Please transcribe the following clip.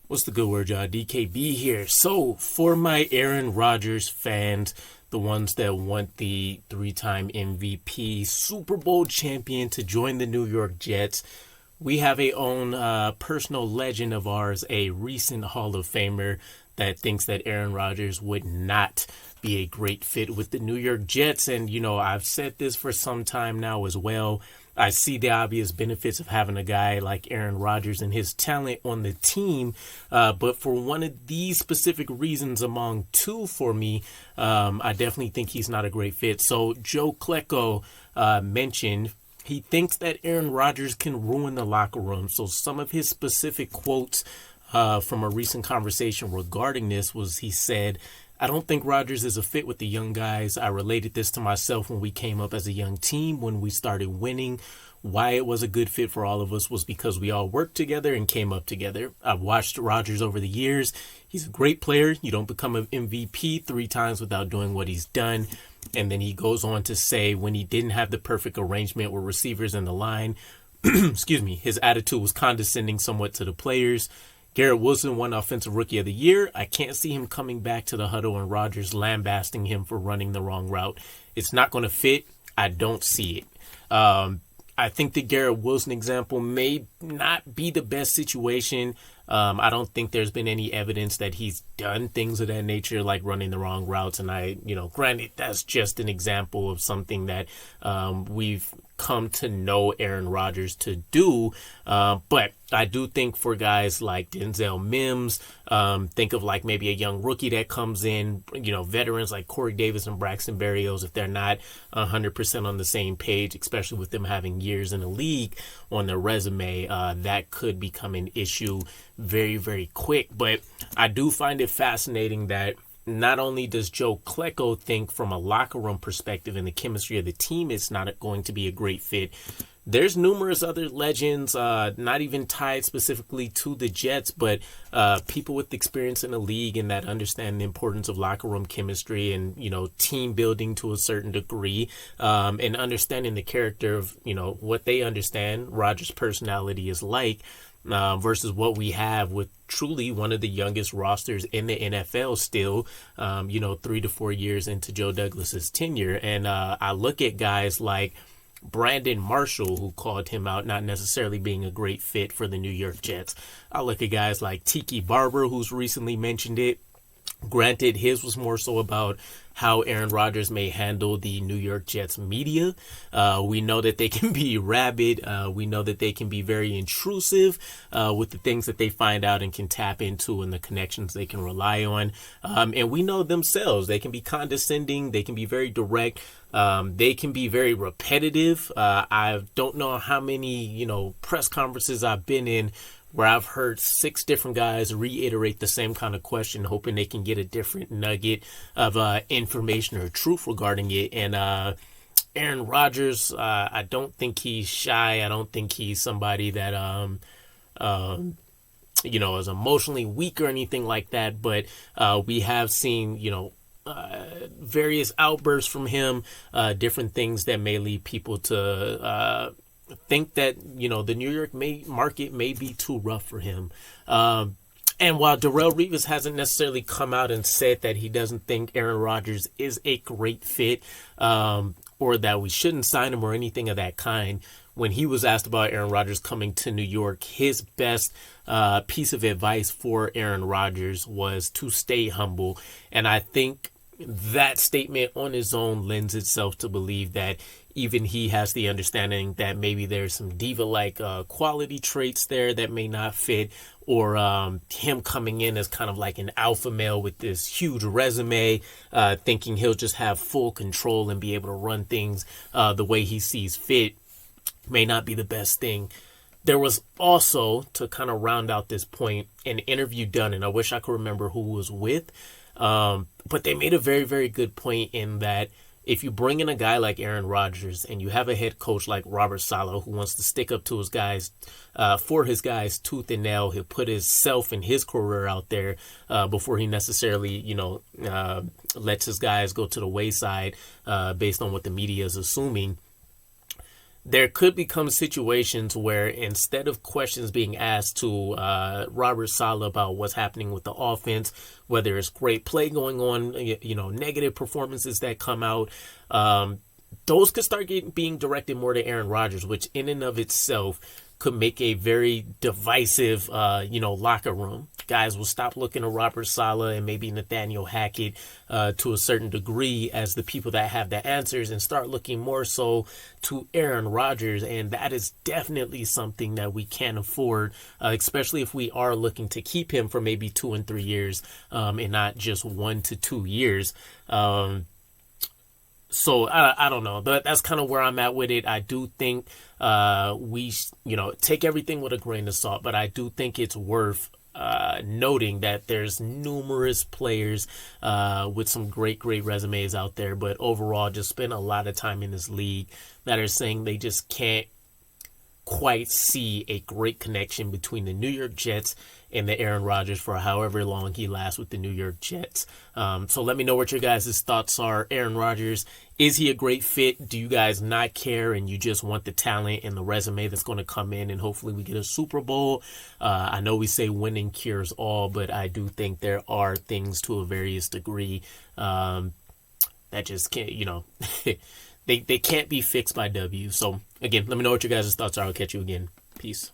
What's the good word, y'all? DKB here. So, for my Aaron Rodgers fans, the ones that want the three-time MVP, Super Bowl champion to join the New York Jets, we have a own personal legend of ours, a recent Hall of Famer that thinks that Aaron Rodgers would not be a great fit with the New York Jets. And, you know, I've said this for some time now as well. I see the obvious benefits of having a guy like Aaron Rodgers and his talent on the team. But for one of these specific reasons among two for me, I definitely think he's not a great fit. So Joe Klecko mentioned he thinks that Aaron Rodgers can ruin the locker room. So some of his specific quotes from a recent conversation regarding this was he said, "I don't think Rodgers is a fit with the young guys. I related this to myself when we came up as a young team, when we started winning. Why it was a good fit for all of us was because we all worked together and came up together. I've watched Rodgers over the years. He's a great player. You don't become an MVP 3 times without doing what he's done." And then he goes on to say when he didn't have the perfect arrangement with receivers in the line, excuse me, his attitude was condescending somewhat to the players. Garrett Wilson won Offensive Rookie of the Year. I can't see him coming back to the huddle and Rodgers lambasting him for running the wrong route. It's not going to fit. I don't see it. I think the Garrett Wilson example may not be the best situation. I don't think there's been any evidence that he's done things of that nature, like running the wrong routes. And granted, that's just an example of something that we've come to know Aaron Rodgers to do. But I do think for guys like Denzel Mims, think of like maybe a young rookie that comes in, veterans like Corey Davis and Braxton Berrios, if they're not 100% on the same page, especially with them having years in the league on their resume, that could become an issue very, very quick. But I do find it fascinating that not only does Joe Klecko think from a locker room perspective and the chemistry of the team it's not going to be a great fit, there's numerous other legends, not even tied specifically to the Jets, but people with experience in the league and that understand the importance of locker room chemistry and, team building to a certain degree, and understanding the character of, what they understand Rodgers' personality is like. Versus what we have with truly one of the youngest rosters in the NFL still, 3 to 4 years into Joe Douglas's tenure. And I look at guys like Brandon Marshall, who called him out not necessarily being a great fit for the New York Jets. I look at guys like Tiki Barber, who's recently mentioned it. Granted, his was more so about how Aaron Rodgers may handle the New York Jets media. We know that they can be rabid. We know that they can be very intrusive with the things that they find out and can tap into and the connections they can rely on. And we know themselves. They can be condescending. They can be very direct. They can be very repetitive. I don't know how many, press conferences I've been in where I've heard 6 different guys reiterate the same kind of question, hoping they can get a different nugget of information or truth regarding it. And Aaron Rodgers, I don't think he's shy. I don't think he's somebody that, is emotionally weak or anything like that. But we have seen, various outbursts from him, different things that may lead people to think that the New York market may be too rough for him. And while Darrelle Revis hasn't necessarily come out and said that he doesn't think Aaron Rodgers is a great fit, or that we shouldn't sign him or anything of that kind, when he was asked about Aaron Rodgers coming to New York, his best piece of advice for Aaron Rodgers was to stay humble. And I think that statement on his own lends itself to believe that even he has the understanding that maybe there's some diva-like quality traits there that may not fit, or him coming in as kind of like an alpha male with this huge resume, thinking he'll just have full control and be able to run things the way he sees fit may not be the best thing. There was also, to kind of round out this point, an interview done, and I wish I could remember who it was with, but they made a very, very good point in that if you bring in a guy like Aaron Rodgers and you have a head coach like Robert Saleh who wants to stick up to his guys, for his guys tooth and nail, he'll put himself and his career out there before he necessarily, lets his guys go to the wayside based on what the media is assuming. there could become situations where instead of questions being asked to Robert Saleh about what's happening with the offense, whether it's great play going on, negative performances that come out, those could start being directed more to Aaron Rodgers, which in and of itself could make a very divisive, locker room. Guys will stop looking to Robert Saleh and maybe Nathaniel Hackett to a certain degree as the people that have the answers and start looking more so to Aaron Rodgers. And that is definitely something that we can't afford, especially if we are looking to keep him for maybe 2 and 3 years and not just 1 to 2 years. So I don't know. That's kind of where I'm at with it. I do think we take everything with a grain of salt, but I do think it's worth noting that there's numerous players with some great resumes out there, but overall just spend a lot of time in this league that are saying they just can't quite see a great connection between the New York Jets and the Aaron Rodgers for however long he lasts with the New York Jets. So let me know what your guys' thoughts are. Aaron Rodgers, is he a great fit? Do you guys not care and you just want the talent and the resume that's going to come in and hopefully we get a Super Bowl? I know we say winning cures all, but I do think there are things to a various degree that just can't, they can't be fixed by W. So again, let me know what your guys' thoughts are. I'll catch you again. Peace.